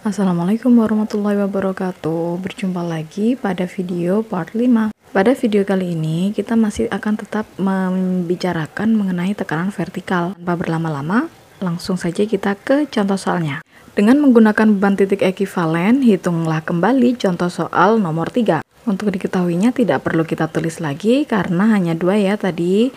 Assalamualaikum warahmatullahi wabarakatuh. Berjumpa lagi pada video part 5. Pada video kali ini kita masih akan tetap membicarakan mengenai tekanan vertikal. Tanpa berlama-lama, langsung saja kita ke contoh soalnya. Dengan menggunakan beban titik ekivalen, hitunglah kembali contoh soal nomor 3. Untuk diketahuinya tidak perlu kita tulis lagi karena hanya dua ya tadi.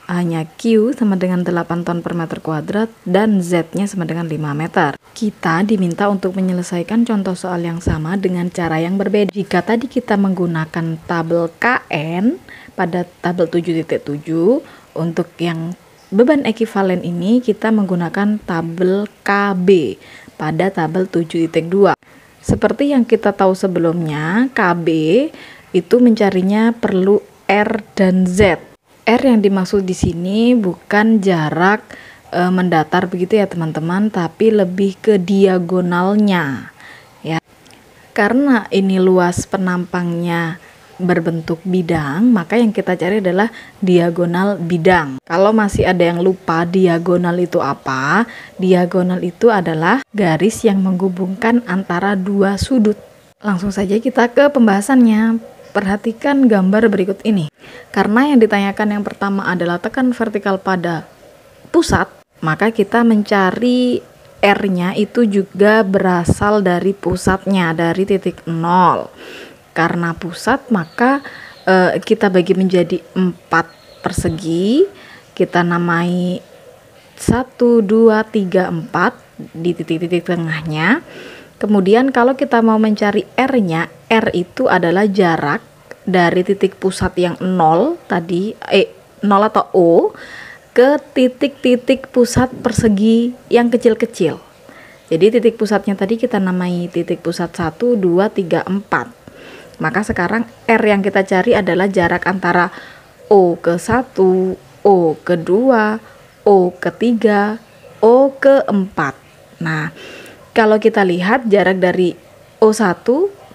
Hanya Q sama dengan 8 ton per meter kuadrat dan Z-nya sama dengan 5 meter. Kita diminta untuk menyelesaikan contoh soal yang sama dengan cara yang berbeda. Jika tadi kita menggunakan tabel KN pada tabel 7.7, untuk yang beban ekivalen ini kita menggunakan tabel KB pada tabel 7.2. Seperti yang kita tahu sebelumnya, KB itu mencarinya perlu R dan Z. R yang dimaksud di sini bukan jarak mendatar begitu ya teman-teman, tapi lebih ke diagonalnya ya. Karena ini luas penampangnya berbentuk bidang, maka yang kita cari adalah diagonal bidang. Kalau masih ada yang lupa diagonal itu apa, diagonal itu adalah garis yang menghubungkan antara dua sudut. Langsung saja kita ke pembahasannya. Perhatikan gambar berikut ini. Karena yang ditanyakan yang pertama adalah tekanan vertikal pada pusat, maka kita mencari R-nya itu juga berasal dari pusatnya, dari titik 0. Karena pusat, maka kita bagi menjadi 4 persegi. Kita namai 1, 2, 3, 4 di titik-titik tengahnya. Kemudian kalau kita mau mencari R-nya, R itu adalah jarak dari titik pusat yang 0 tadi, 0 atau O, ke titik-titik pusat persegi yang kecil-kecil. Jadi titik pusatnya tadi kita namai titik pusat 1, 2, 3, 4. Maka sekarang R yang kita cari adalah jarak antara O ke 1, O ke 2, O ke 3, O ke 4. Nah, kalau kita lihat jarak dari O1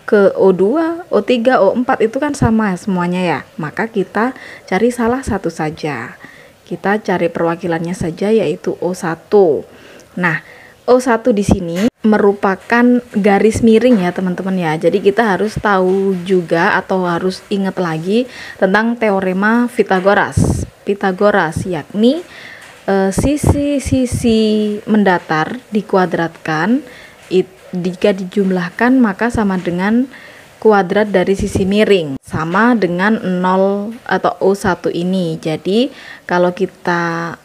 ke O2, O3, O4 itu kan sama semuanya ya. Maka kita cari salah satu saja. Kita cari perwakilannya saja yaitu O1. Nah, O1 di sini merupakan garis miring ya teman-teman ya. Jadi kita harus tahu juga atau harus ingat lagi tentang teorema Pythagoras. Pythagoras yakni sisi-sisi mendatar dikuadratkan, jika dijumlahkan maka sama dengan kuadrat dari sisi miring, sama dengan 0 atau O1 ini. Jadi kalau kita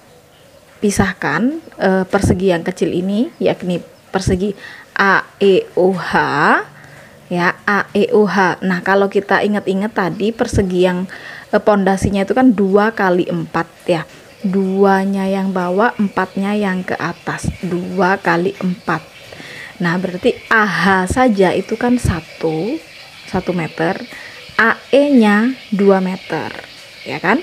pisahkan persegi yang kecil ini, yakni persegi AEOH ya, AEOH. Nah, kalau kita ingat-ingat tadi persegi yang pondasinya itu kan 2 kali 4 ya. 2-nya yang bawah, 4-nya yang ke atas. 2 kali 4. Nah, berarti AH saja itu kan 1 meter, AE-nya 2 meter, ya kan?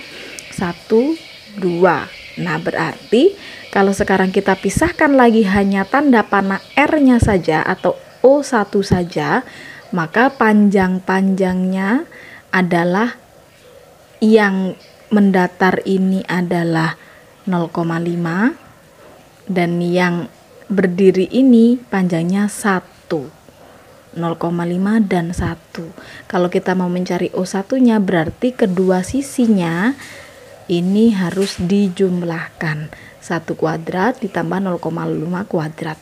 1, 2. Nah, berarti kalau sekarang kita pisahkan lagi hanya tanda panah R-nya saja atau O1 saja, maka panjang-panjangnya adalah yang mendatar ini adalah 0,5 dan yang berdiri ini panjangnya 1, 0,5 dan 1. Kalau kita mau mencari O1-nya berarti kedua sisinya ini harus dijumlahkan. 1 kuadrat ditambah 0,5 kuadrat.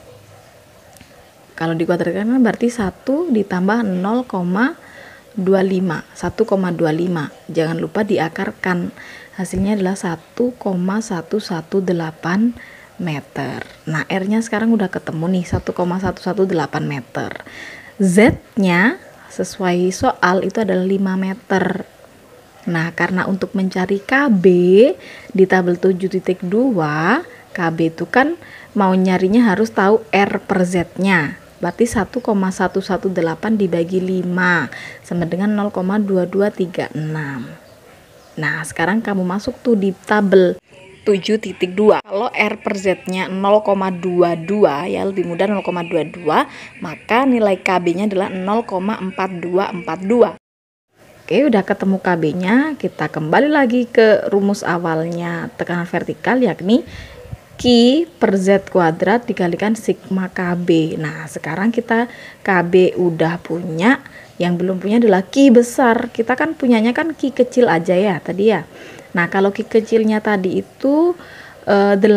Kalau dikuadratkan berarti 1 ditambah 0,25, 1,25. Jangan lupa diakarkan. Hasilnya adalah 1,118 meter. Nah, R-nya sekarang udah ketemu nih, 1,118 meter. Z-nya sesuai soal itu adalah 5 meter. Nah, karena untuk mencari KB di tabel 7.2, KB itu kan mau nyarinya harus tahu R per Z-nya. Berarti 1,118 dibagi 5 sama dengan 0,2236. Nah, sekarang kamu masuk tuh di tabel 7.2. Kalau R per Z-nya 0,22 ya, lebih mudah 0,22, maka nilai KB-nya adalah 0,4242. Oke, udah ketemu KB-nya, kita kembali lagi ke rumus awalnya tekanan vertikal, yakni Q per Z kuadrat dikalikan sigma KB. Nah, sekarang kita KB udah punya, yang belum punya adalah Q besar. Kita kan punyanya kan Q kecil aja ya tadi ya. Nah, kalau Q kecilnya tadi itu 8.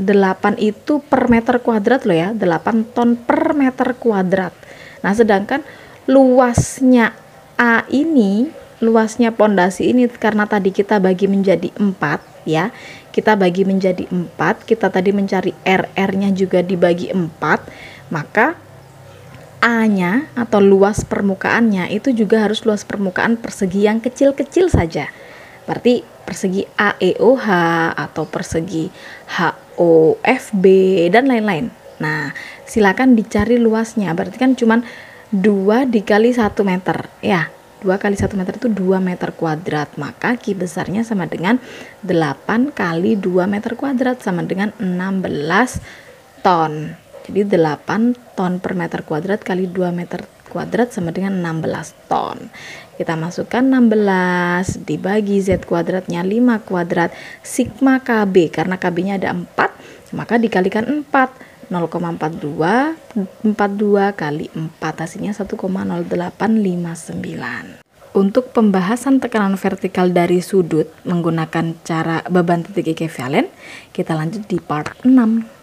8 itu per meter kuadrat loh ya, 8 ton per meter kuadrat. Nah, sedangkan luasnya A ini, luasnya pondasi ini, karena tadi kita bagi menjadi 4 ya, kita bagi menjadi 4, kita tadi mencari RR-nya juga dibagi 4, maka A-nya atau luas permukaannya itu juga harus luas permukaan persegi yang kecil-kecil saja. Berarti persegi AEOH atau persegi HOFB dan lain-lain. Nah, silakan dicari luasnya. Berarti kan cuman 2 dikali 1 meter ya. 2 kali 1 meter itu 2 meter kuadrat. Maka Q besarnya sama dengan 8 kali 2 meter kuadrat sama dengan 16 ton. Jadi 8 ton per meter kuadrat kali 2 meter kuadrat sama dengan 16 ton. Kita masukkan 16 dibagi Z kuadratnya 5 kuadrat sigma KB, karena KB-nya ada 4, maka dikalikan 4. 0,42 kali 4 hasilnya 1,0859. Untuk pembahasan tekanan vertikal dari sudut menggunakan cara beban titik ekuivalen, kita lanjut di part 6.